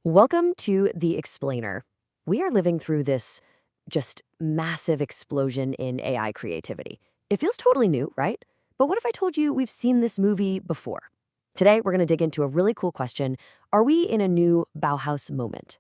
Welcome to The Explainer. We are living through this just massive explosion in AI creativity. It feels totally new, right? But what if I told you we've seen this movie before? Today, we're going to dig into a really cool question. Are we in a new Bauhaus moment?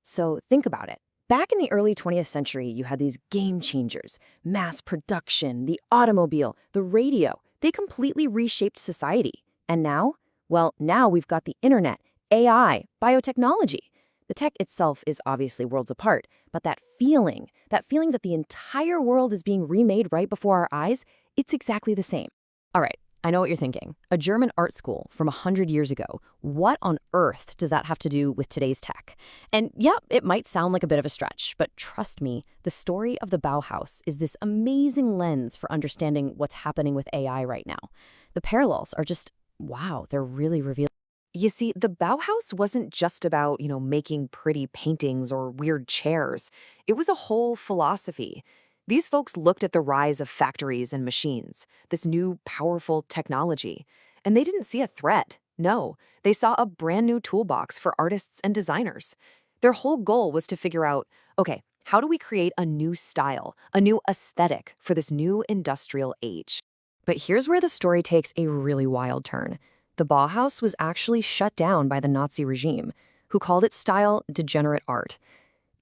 So think about it. Back in the early 20th century, you had these game changers, mass production, the automobile, the radio. They completely reshaped society. And now? Well, now we've got the internet, AI, biotechnology. The tech itself is obviously worlds apart, but that feeling that the entire world is being remade right before our eyes, it's exactly the same. All right, I know what you're thinking. A German art school from 100 years ago. What on earth does that have to do with today's tech? And yeah, it might sound like a bit of a stretch, but trust me, the story of the Bauhaus is this amazing lens for understanding what's happening with AI right now. The parallels are just, wow, they're really revealing. You see, the Bauhaus wasn't just about, making pretty paintings or weird chairs. It was a whole philosophy. These folks looked at the rise of factories and machines, this new, powerful technology, and they didn't see a threat. No, they saw a brand new toolbox for artists and designers. Their whole goal was to figure out, okay, how do we create a new style, a new aesthetic for this new industrial age? But here's where the story takes a really wild turn. The Bauhaus was actually shut down by the Nazi regime, who called its style degenerate art.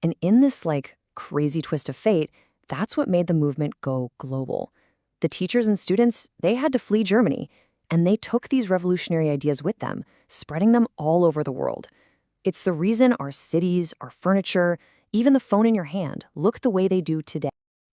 And in this, crazy twist of fate, that's what made the movement go global. The teachers and students, they had to flee Germany, and they took these revolutionary ideas with them, spreading them all over the world. It's the reason our cities, our furniture, even the phone in your hand look the way they do today.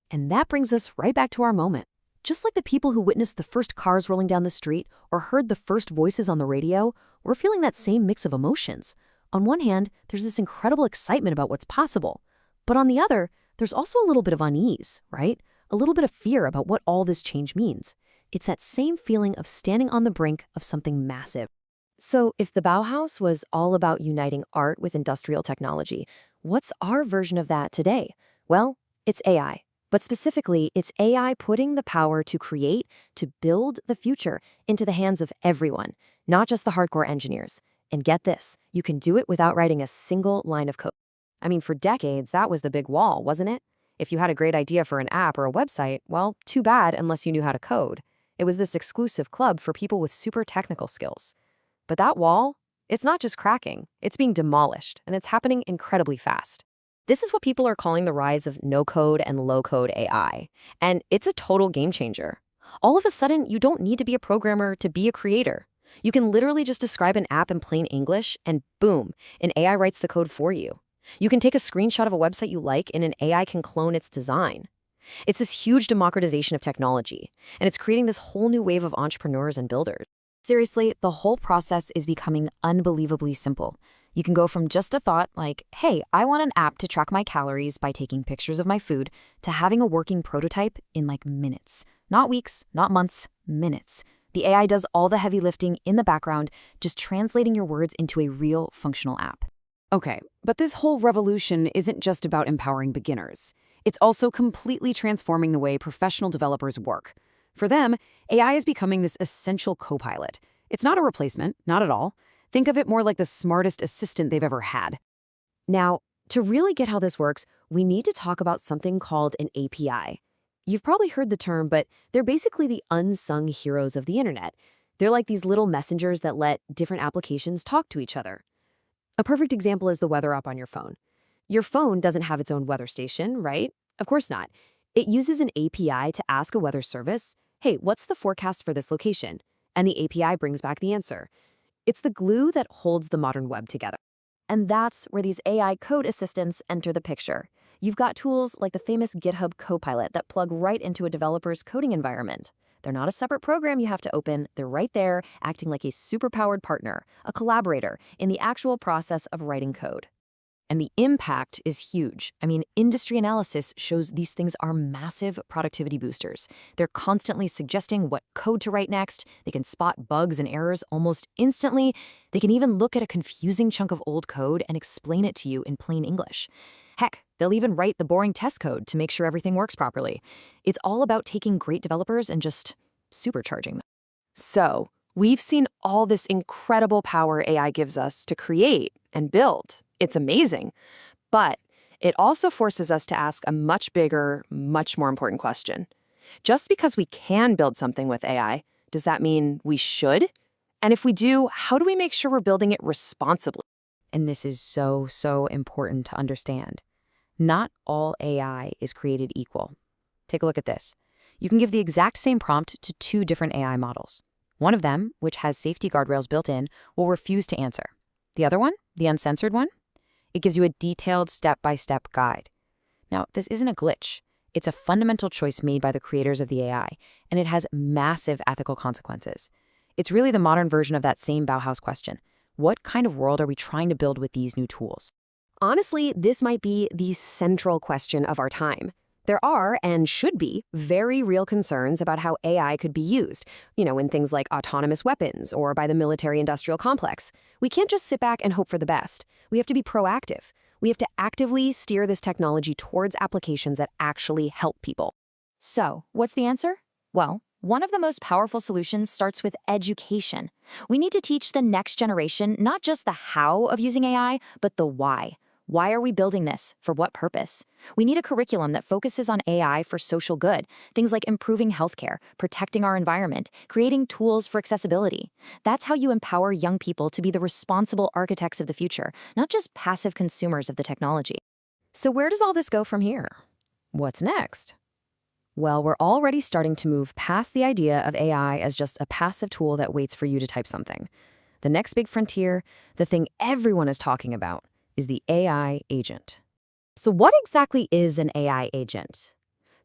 And that brings us right back to our moment. Just like the people who witnessed the first cars rolling down the street or heard the first voices on the radio, we're feeling that same mix of emotions. On one hand, there's this incredible excitement about what's possible. But on the other, there's also a little bit of unease, right? A little bit of fear about what all this change means. It's that same feeling of standing on the brink of something massive. So if the Bauhaus was all about uniting art with industrial technology, what's our version of that today? Well, it's AI. But specifically, it's AI putting the power to create, to build the future into the hands of everyone, not just the hardcore engineers. And get this, you can do it without writing a single line of code. I mean, for decades, that was the big wall, wasn't it? If you had a great idea for an app or a website, well, too bad unless you knew how to code. It was this exclusive club for people with super technical skills. But that wall, it's not just cracking, it's being demolished, and it's happening incredibly fast. This is what people are calling the rise of no-code and low-code AI, and it's a total game changer. All of a sudden, you don't need to be a programmer to be a creator. You can literally just describe an app in plain English, and boom, an AI writes the code for you. You can take a screenshot of a website you like, and an AI can clone its design. It's this huge democratization of technology, and it's creating this whole new wave of entrepreneurs and builders. Seriously, the whole process is becoming unbelievably simple. You can go from just a thought like, hey, I want an app to track my calories by taking pictures of my food, to having a working prototype in minutes. Not weeks, not months, minutes. The AI does all the heavy lifting in the background, just translating your words into a real functional app. Okay, but this whole revolution isn't just about empowering beginners. It's also completely transforming the way professional developers work. For them, AI is becoming this essential co-pilot. It's not a replacement, not at all. Think of it more like the smartest assistant they've ever had. Now, to really get how this works, we need to talk about something called an API. You've probably heard the term, but they're basically the unsung heroes of the internet. They're like these little messengers that let different applications talk to each other. A perfect example is the weather app on your phone. Your phone doesn't have its own weather station, right? Of course not. It uses an API to ask a weather service, hey, what's the forecast for this location? And the API brings back the answer. It's the glue that holds the modern web together. And that's where these AI code assistants enter the picture. You've got tools like the famous GitHub Copilot that plug right into a developer's coding environment. They're not a separate program you have to open. They're right there, acting like a superpowered partner, a collaborator in the actual process of writing code. And the impact is huge. I mean, industry analysis shows these things are massive productivity boosters. They're constantly suggesting what code to write next. They can spot bugs and errors almost instantly. They can even look at a confusing chunk of old code and explain it to you in plain English. Heck, they'll even write the boring test code to make sure everything works properly. It's all about taking great developers and just supercharging them. So, we've seen all this incredible power AI gives us to create and build. It's amazing. But it also forces us to ask a much bigger, much more important question. Just because we can build something with AI, does that mean we should? And if we do, how do we make sure we're building it responsibly? And this is so, so important to understand. Not all AI is created equal. Take a look at this. You can give the exact same prompt to two different AI models. One of them, which has safety guardrails built in, will refuse to answer. The other one, the uncensored one, it gives you a detailed step-by-step guide. Now, this isn't a glitch. It's a fundamental choice made by the creators of the AI, and it has massive ethical consequences. It's really the modern version of that same Bauhaus question. What kind of world are we trying to build with these new tools? Honestly, this might be the central question of our time. There are, and should be, very real concerns about how AI could be used, in things like autonomous weapons or by the military-industrial complex. We can't just sit back and hope for the best. We have to be proactive. We have to actively steer this technology towards applications that actually help people. So, what's the answer? Well, one of the most powerful solutions starts with education. We need to teach the next generation not just the how of using AI, but the why. Why are we building this? For what purpose? We need a curriculum that focuses on AI for social good, things like improving healthcare, protecting our environment, creating tools for accessibility. That's how you empower young people to be the responsible architects of the future, not just passive consumers of the technology. So where does all this go from here? What's next? Well, we're already starting to move past the idea of AI as just a passive tool that waits for you to type something. The next big frontier, the thing everyone is talking about, is the AI agent. So what exactly is an AI agent?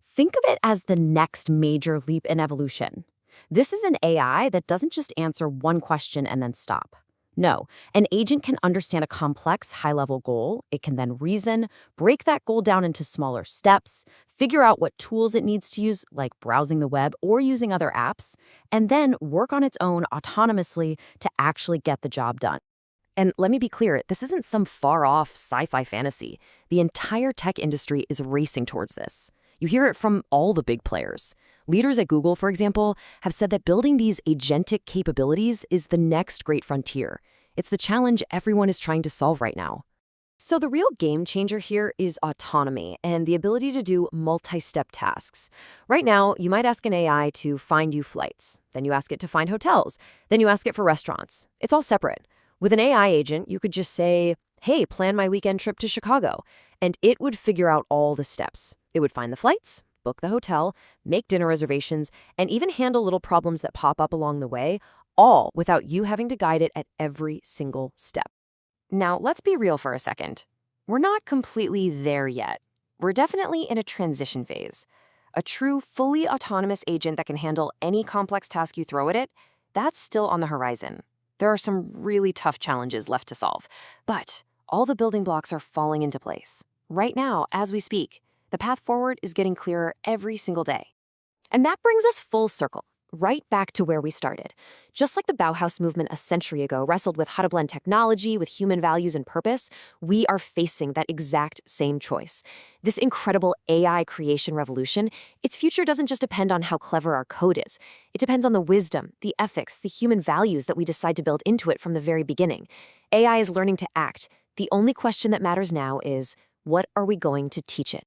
Think of it as the next major leap in evolution. This is an AI that doesn't just answer one question and then stop. No, an agent can understand a complex, high-level goal. It can then reason, break that goal down into smaller steps, figure out what tools it needs to use, like browsing the web or using other apps, and then work on its own autonomously to actually get the job done. And let me be clear, this isn't some far-off sci-fi fantasy. The entire tech industry is racing towards this. You hear it from all the big players. Leaders at Google, for example, have said that building these agentic capabilities is the next great frontier. It's the challenge everyone is trying to solve right now. So the real game changer here is autonomy and the ability to do multi-step tasks. Right now, you might ask an AI to find you flights. Then you ask it to find hotels. Then you ask it for restaurants. It's all separate. With an AI agent, you could just say, hey, plan my weekend trip to Chicago, and it would figure out all the steps. It would find the flights, book the hotel, make dinner reservations, and even handle little problems that pop up along the way, all without you having to guide it at every single step. Now, let's be real for a second. We're not completely there yet. We're definitely in a transition phase. A true, fully autonomous agent that can handle any complex task you throw at it, that's still on the horizon. There are some really tough challenges left to solve, but all the building blocks are falling into place. Right now, as we speak, the path forward is getting clearer every single day. And that brings us full circle, right back to where we started. Just like the Bauhaus movement a century ago wrestled with how to blend technology with human values and purpose, we are facing that exact same choice. This incredible AI creation revolution, its future doesn't just depend on how clever our code is. It depends on the wisdom, the ethics, the human values that we decide to build into it from the very beginning. AI is learning to act. The only question that matters now is, what are we going to teach it?